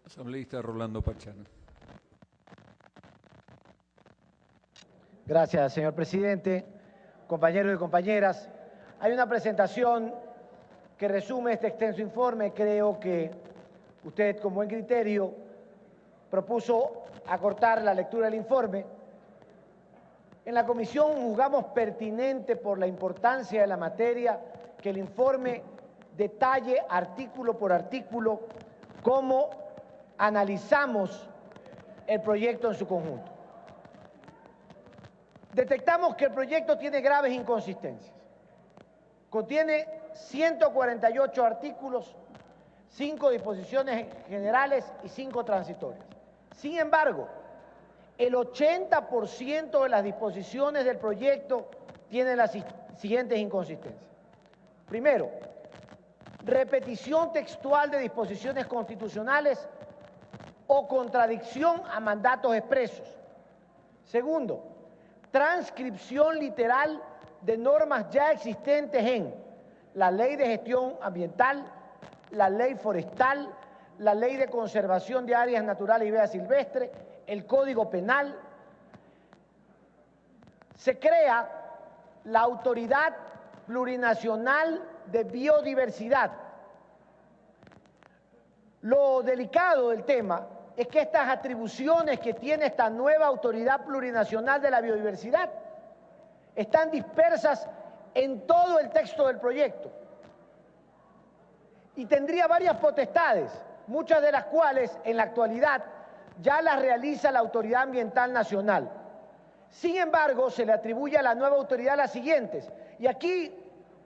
Asambleísta Rolando Pachano. Gracias, señor presidente. Compañeros y compañeras, hay una presentación que resume este extenso informe. Creo que usted, con buen criterio, propuso acortar la lectura del informe. En la comisión juzgamos pertinente, por la importancia de la materia, que el informe detalle artículo por artículo cómo analizamos el proyecto en su conjunto. Detectamos que el proyecto tiene graves inconsistencias. Contiene 148 artículos, 5 disposiciones generales y 5 transitorias. Sin embargo, el 80% de las disposiciones del proyecto tienen las siguientes inconsistencias. Primero, repetición textual de disposiciones constitucionales o contradicción a mandatos expresos. Segundo, transcripción literal de normas ya existentes en la Ley de Gestión Ambiental, la Ley Forestal, la Ley de Conservación de Áreas Naturales y Vida Silvestre, el Código Penal. Se crea la Autoridad Plurinacional de Biodiversidad. Lo delicado del tema es que estas atribuciones que tiene esta nueva Autoridad Plurinacional de la Biodiversidad están dispersas en todo el texto del proyecto y tendría varias potestades, muchas de las cuales en la actualidad ya las realiza la Autoridad Ambiental Nacional. Sin embargo, se le atribuye a la nueva autoridad las siguientes. Y aquí,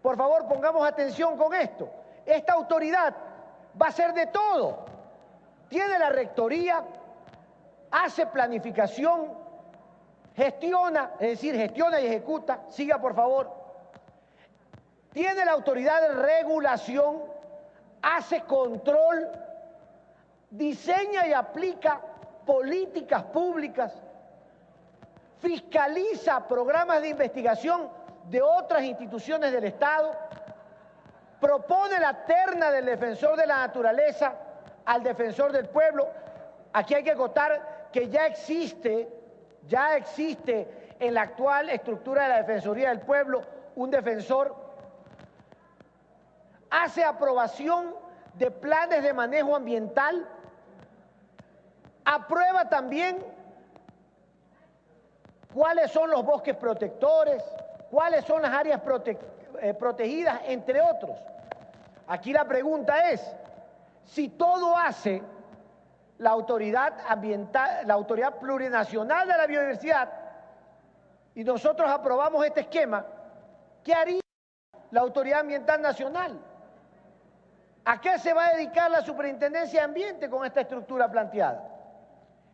por favor, pongamos atención con esto. Esta autoridad va a ser de todo. Tiene la rectoría, hace planificación, gestiona, es decir, gestiona y ejecuta. Siga, por favor. Tiene la autoridad de regulación, hace control, diseña y aplica políticas públicas, fiscaliza programas de investigación de otras instituciones del Estado, propone la terna del defensor de la naturaleza al defensor del pueblo. Aquí hay que acotar que ya existe en la actual estructura de la Defensoría del Pueblo un defensor. Hace aprobación de planes de manejo ambiental, aprueba también cuáles son los bosques protectores, cuáles son las áreas protegidas, entre otros. Aquí la pregunta es, si todo hace la Autoridad Ambiental, la Autoridad Plurinacional de la Biodiversidad, y nosotros aprobamos este esquema, ¿qué haría la Autoridad Ambiental Nacional? ¿A qué se va a dedicar la Superintendencia de Ambiente con esta estructura planteada?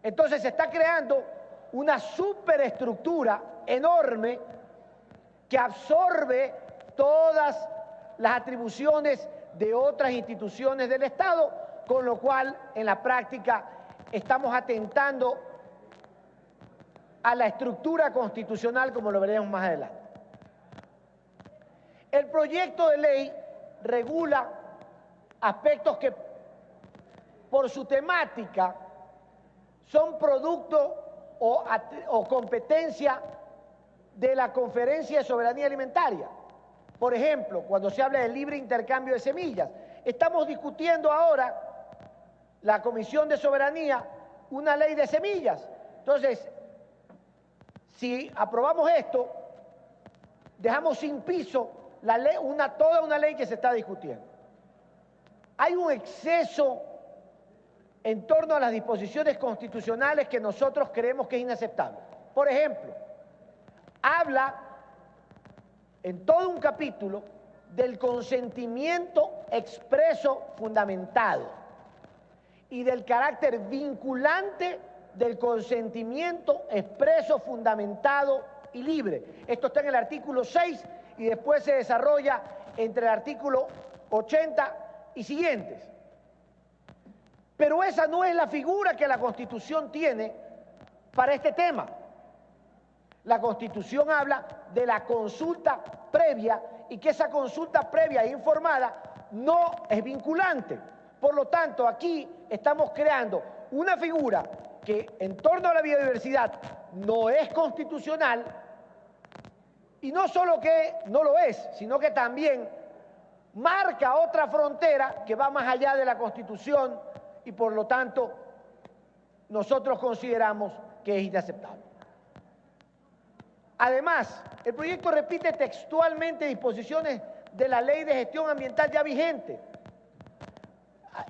Entonces se está creando una superestructura enorme que absorbe todas las atribuciones de otras instituciones del Estado, con lo cual en la práctica estamos atentando a la estructura constitucional, como lo veremos más adelante. El proyecto de ley regula aspectos que por su temática son producto o competencia de la Conferencia de Soberanía Alimentaria. Por ejemplo, cuando se habla del libre intercambio de semillas, estamos discutiendo ahora, la Comisión de Soberanía, una ley de semillas. Entonces, si aprobamos esto, dejamos sin piso la ley, toda una ley que se está discutiendo. Hay un exceso en torno a las disposiciones constitucionales que nosotros creemos que es inaceptable. Por ejemplo, habla en todo un capítulo del consentimiento expreso fundamentado y del carácter vinculante del consentimiento expreso fundamentado y libre. Esto está en el artículo 6 y después se desarrolla entre el artículo 80 y siguientes. Pero esa no es la figura que la Constitución tiene para este tema. La Constitución habla de la consulta previa y que esa consulta previa e informada no es vinculante. Por lo tanto, aquí estamos creando una figura que en torno a la biodiversidad no es constitucional, y no solo que no lo es, sino que también marca otra frontera que va más allá de la Constitución y por lo tanto nosotros consideramos que es inaceptable. Además, el proyecto repite textualmente disposiciones de la Ley de Gestión Ambiental ya vigente.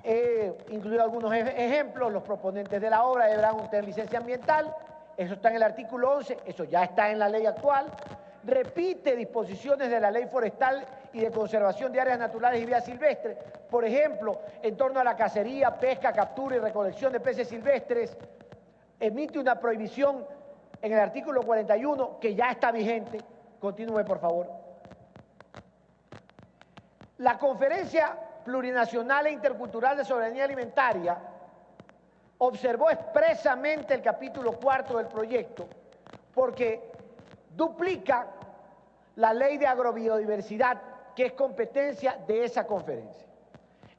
He incluido algunos ejemplos. Los proponentes de la obra deberán obtener licencia ambiental. Eso está en el artículo 11, eso ya está en la ley actual. Repite disposiciones de la Ley Forestal y de Conservación de Áreas Naturales y Vida Silvestre. Por ejemplo, en torno a la cacería, pesca, captura y recolección de peces silvestres. Emite una prohibición en el artículo 41 que ya está vigente. Continúe, por favor. La Conferencia Plurinacional e Intercultural de Soberanía Alimentaria observó expresamente el capítulo 4 del proyecto porque duplica la Ley de Agrobiodiversidad, que es competencia de esa conferencia.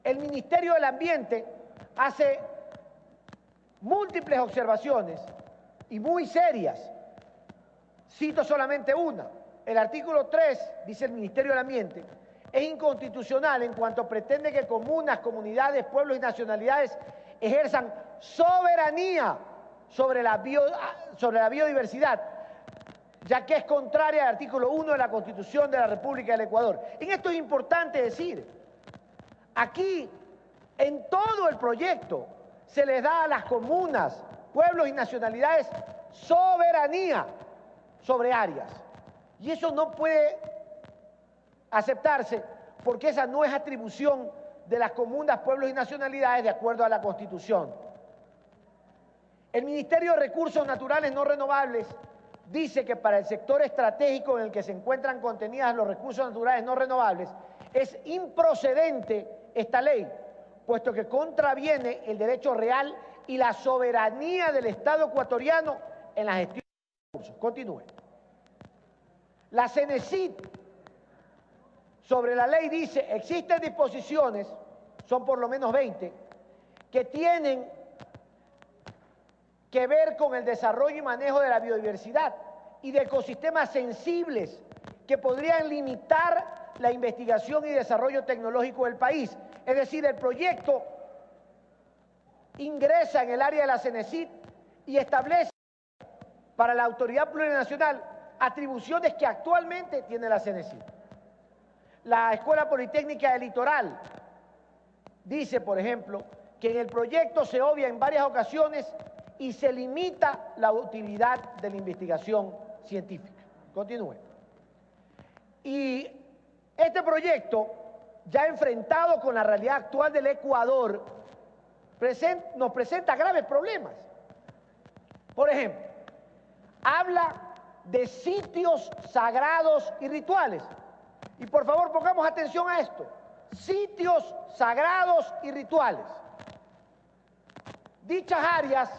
El Ministerio del Ambiente hace múltiples observaciones y muy serias. Cito solamente una. El artículo 3, dice el Ministerio del Ambiente, es inconstitucional en cuanto pretende que comunas, comunidades, pueblos y nacionalidades ejerzan soberanía sobre la biodiversidad, ya que es contraria al artículo 1 de la Constitución de la República del Ecuador. En esto es importante decir, aquí, en todo el proyecto, se les da a las comunas, pueblos y nacionalidades soberanía sobre áreas. Y eso no puede aceptarse porque esa no es atribución de las comunas, pueblos y nacionalidades de acuerdo a la Constitución. El Ministerio de Recursos Naturales No Renovables dice que para el sector estratégico en el que se encuentran contenidas los recursos naturales no renovables es improcedente esta ley, puesto que contraviene el derecho real y la soberanía del Estado ecuatoriano en la gestión de recursos. Continúe. La CENESID sobre la ley dice, existen disposiciones, son por lo menos 20, que tienen que ver con el desarrollo y manejo de la biodiversidad y de ecosistemas sensibles que podrían limitar la investigación y desarrollo tecnológico del país. Es decir, el proyecto ingresa en el área de la CENESID y establece para la Autoridad Plurinacional atribuciones que actualmente tiene la CENESID. La Escuela Politécnica del Litoral dice, por ejemplo, que en el proyecto se obvia en varias ocasiones y se limita la utilidad de la investigación científica. Continúe. Y este proyecto, ya enfrentado con la realidad actual del Ecuador, nos presenta graves problemas. Por ejemplo, habla de sitios sagrados y rituales. Y por favor pongamos atención a esto. Sitios sagrados y rituales. Dichas áreas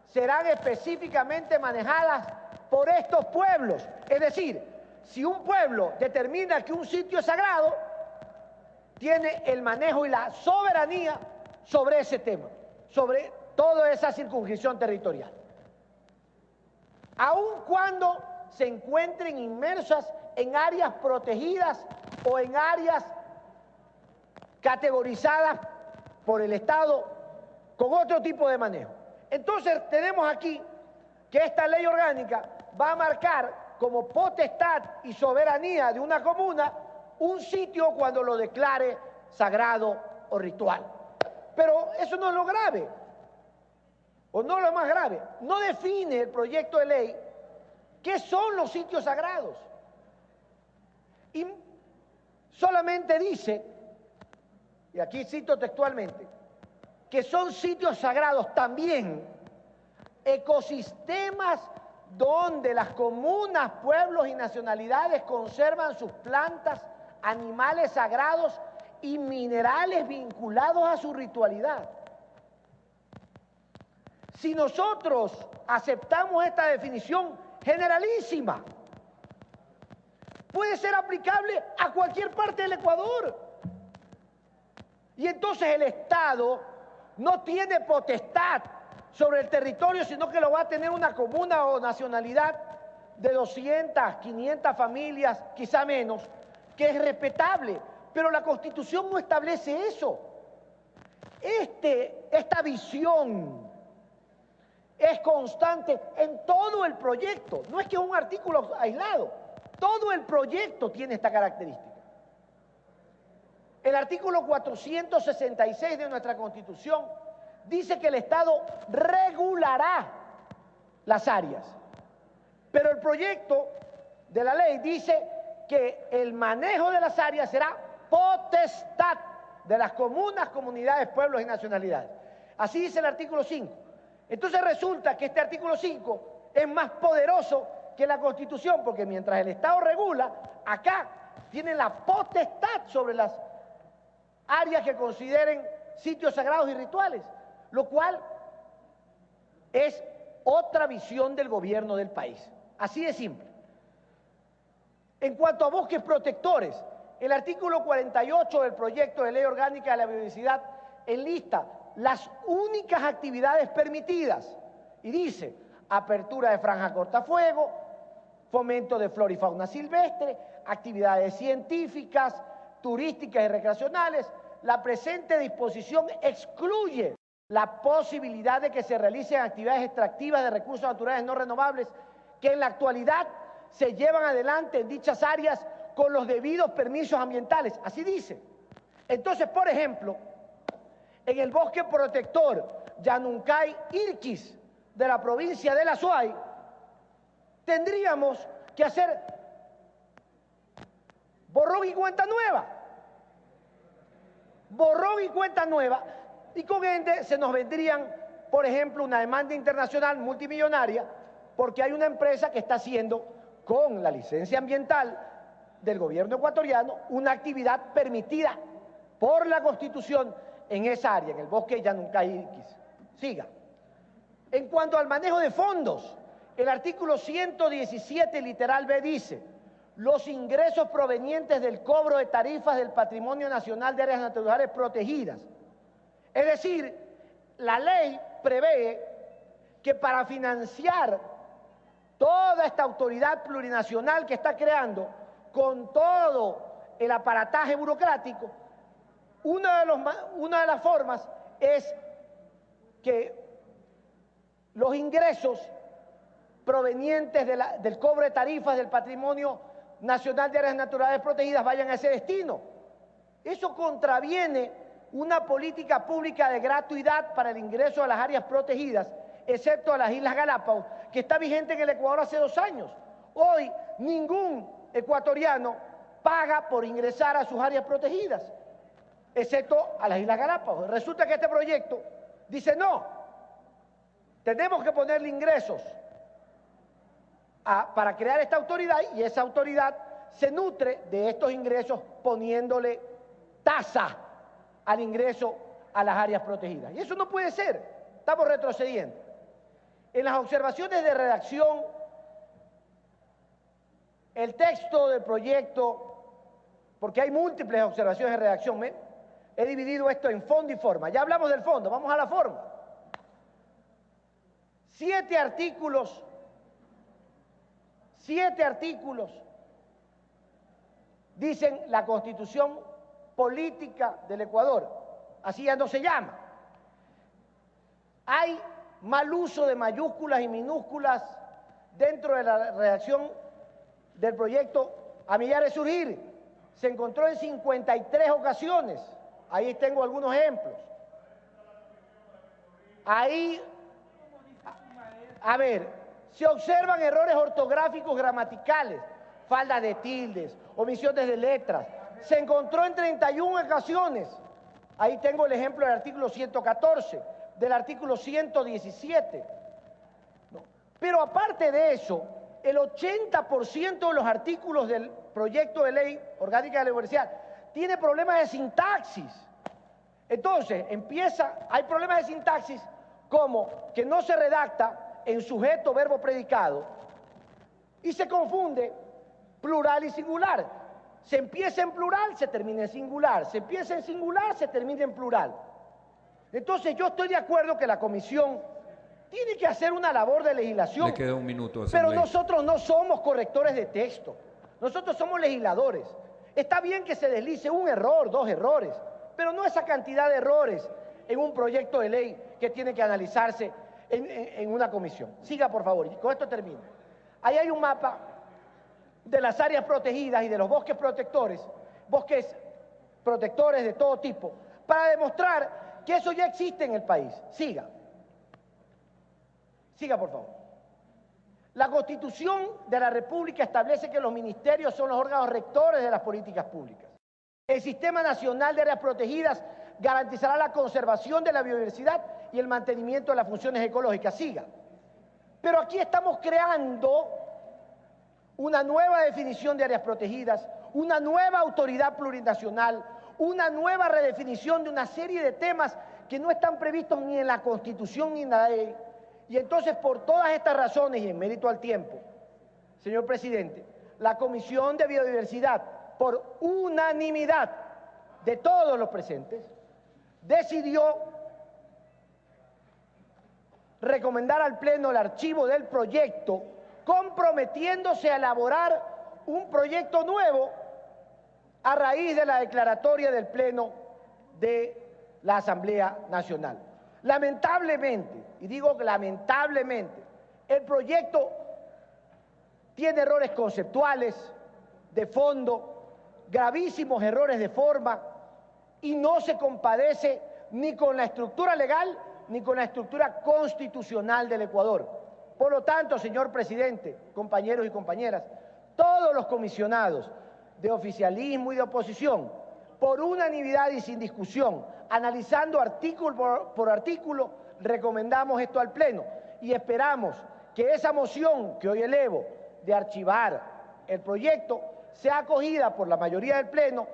serán específicamente manejadas por estos pueblos. Es decir, si un pueblo determina que un sitio es sagrado, tiene el manejo y la soberanía sobre ese tema, sobre toda esa circunscripción territorial. Aun cuando se encuentren inmersas en áreas protegidas o en áreas categorizadas por el Estado con otro tipo de manejo. Entonces tenemos aquí que esta ley orgánica va a marcar como potestad y soberanía de una comuna un sitio cuando lo declare sagrado o ritual. Pero eso no es lo grave, o no lo más grave. No define el proyecto de ley qué son los sitios sagrados. Y solamente dice, y aquí cito textualmente, que son sitios sagrados también ecosistemas donde las comunas, pueblos y nacionalidades conservan sus plantas, animales sagrados y minerales vinculados a su ritualidad. Si nosotros aceptamos esta definición generalísima, puede ser aplicable a cualquier parte del Ecuador. Y entonces el Estado no tiene potestad sobre el territorio, sino que lo va a tener una comuna o nacionalidad de 200, 500 familias, quizá menos, que es respetable. Pero la Constitución no establece eso. Esta visión es constante en todo el proyecto. No es que es un artículo aislado. Todo el proyecto tiene esta característica. El artículo 466 de nuestra Constitución dice que el Estado regulará las áreas. Pero el proyecto de la ley dice que el manejo de las áreas será potestad de las comunas, comunidades, pueblos y nacionalidades. Así dice el artículo 5. Entonces resulta que este artículo 5 es más poderoso que la Constitución, porque mientras el Estado regula, acá tiene la potestad sobre las áreas que consideren sitios sagrados y rituales, lo cual es otra visión del gobierno del país. Así de simple. En cuanto a bosques protectores, el artículo 48 del proyecto de ley orgánica de la biodiversidad enlista las únicas actividades permitidas y dice: apertura de franja cortafuego, fomento de flora y fauna silvestre, actividades científicas, turísticas y recreacionales. La presente disposición excluye la posibilidad de que se realicen actividades extractivas de recursos naturales no renovables que en la actualidad se llevan adelante en dichas áreas con los debidos permisos ambientales. Así dice. Entonces, por ejemplo, en el bosque protector Yanuncay-Irquis de la provincia del Azuay, tendríamos que hacer borrón y cuenta nueva. Borrón y cuenta nueva, y con ende se nos vendrían, por ejemplo, una demanda internacional multimillonaria, porque hay una empresa que está haciendo, con la licencia ambiental del gobierno ecuatoriano, una actividad permitida por la Constitución en esa área, en el bosque Yanuncay-Irquis. Siga. En cuanto al manejo de fondos, el artículo 117, literal B, dice: los ingresos provenientes del cobro de tarifas del Patrimonio Nacional de Áreas Naturales Protegidas. Es decir, la ley prevé que para financiar toda esta autoridad plurinacional que está creando, con todo el aparataje burocrático, una de las formas es que los ingresos provenientes del cobro de tarifas del Patrimonio Nacional de Áreas Naturales Protegidas vayan a ese destino. Eso contraviene una política pública de gratuidad para el ingreso a las áreas protegidas, excepto a las Islas Galápagos, que está vigente en el Ecuador hace 2 años. Hoy ningún ecuatoriano paga por ingresar a sus áreas protegidas, excepto a las Islas Galápagos. Resulta que este proyecto dice: no, tenemos que ponerle ingresos para crear esta autoridad, y esa autoridad se nutre de estos ingresos poniéndole tasa al ingreso a las áreas protegidas. Y eso no puede ser, estamos retrocediendo. En las observaciones de redacción, el texto del proyecto, porque hay múltiples observaciones de redacción, he dividido esto en fondo y forma. Ya hablamos del fondo, vamos a la forma. 7 artículos dicen la Constitución Política del Ecuador, así ya no se llama. Hay mal uso de mayúsculas y minúsculas dentro de la redacción del proyecto A Millar de Surgir. Se encontró en 53 ocasiones. Ahí tengo algunos ejemplos. Ahí, a ver, se observan errores ortográficos gramaticales, faltas de tildes, omisiones de letras. Se encontró en 31 ocasiones. Ahí tengo el ejemplo del artículo 114, del artículo 117. ¿No? Pero aparte de eso, el 80% de los artículos del proyecto de ley orgánica de la universidad tiene problemas de sintaxis. Entonces, hay problemas de sintaxis como que no se redacta en sujeto, verbo, predicado, y se confunde plural y singular. Se empieza en plural, se termina en singular. Se empieza en singular, se termina en plural. Entonces yo estoy de acuerdo que la comisión tiene que hacer una labor de legislación. Le queda un minuto, pero nosotros no somos correctores de texto. Nosotros somos legisladores. Está bien que se deslice un error, 2 errores, pero no esa cantidad de errores en un proyecto de ley que tiene que analizarse en una comisión. Siga, por favor, y con esto termino. Ahí hay un mapa de las áreas protegidas y de los bosques protectores de todo tipo, para demostrar que eso ya existe en el país. Siga. Siga, por favor. La Constitución de la República establece que los ministerios son los órganos rectores de las políticas públicas. El Sistema Nacional de Áreas Protegidas garantizará la conservación de la biodiversidad y el mantenimiento de las funciones ecológicas. Siga. Pero aquí estamos creando una nueva definición de áreas protegidas, una nueva autoridad plurinacional, una nueva redefinición de una serie de temas que no están previstos ni en la Constitución ni en la ley. Y entonces, por todas estas razones y en mérito al tiempo, señor presidente, la Comisión de Biodiversidad, por unanimidad de todos los presentes, decidió recomendar al Pleno el archivo del proyecto, comprometiéndose a elaborar un proyecto nuevo a raíz de la declaratoria del Pleno de la Asamblea Nacional. Lamentablemente, y digo lamentablemente, el proyecto tiene errores conceptuales, de fondo, gravísimos errores de forma, y no se compadece ni con la estructura legal ni con la estructura constitucional del Ecuador. Por lo tanto, señor presidente, compañeros y compañeras, todos los comisionados de oficialismo y de oposición, por unanimidad y sin discusión, analizando artículo por artículo, recomendamos esto al Pleno y esperamos que esa moción que hoy elevo de archivar el proyecto sea acogida por la mayoría del Pleno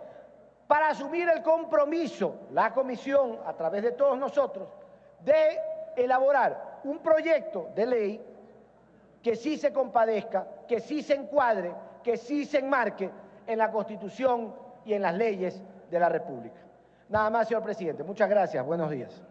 para asumir el compromiso, la comisión, a través de todos nosotros, de elaborar un proyecto de ley que sí se compadezca, que sí se encuadre, que sí se enmarque en la Constitución y en las leyes de la República. Nada más, señor presidente. Muchas gracias. Buenos días.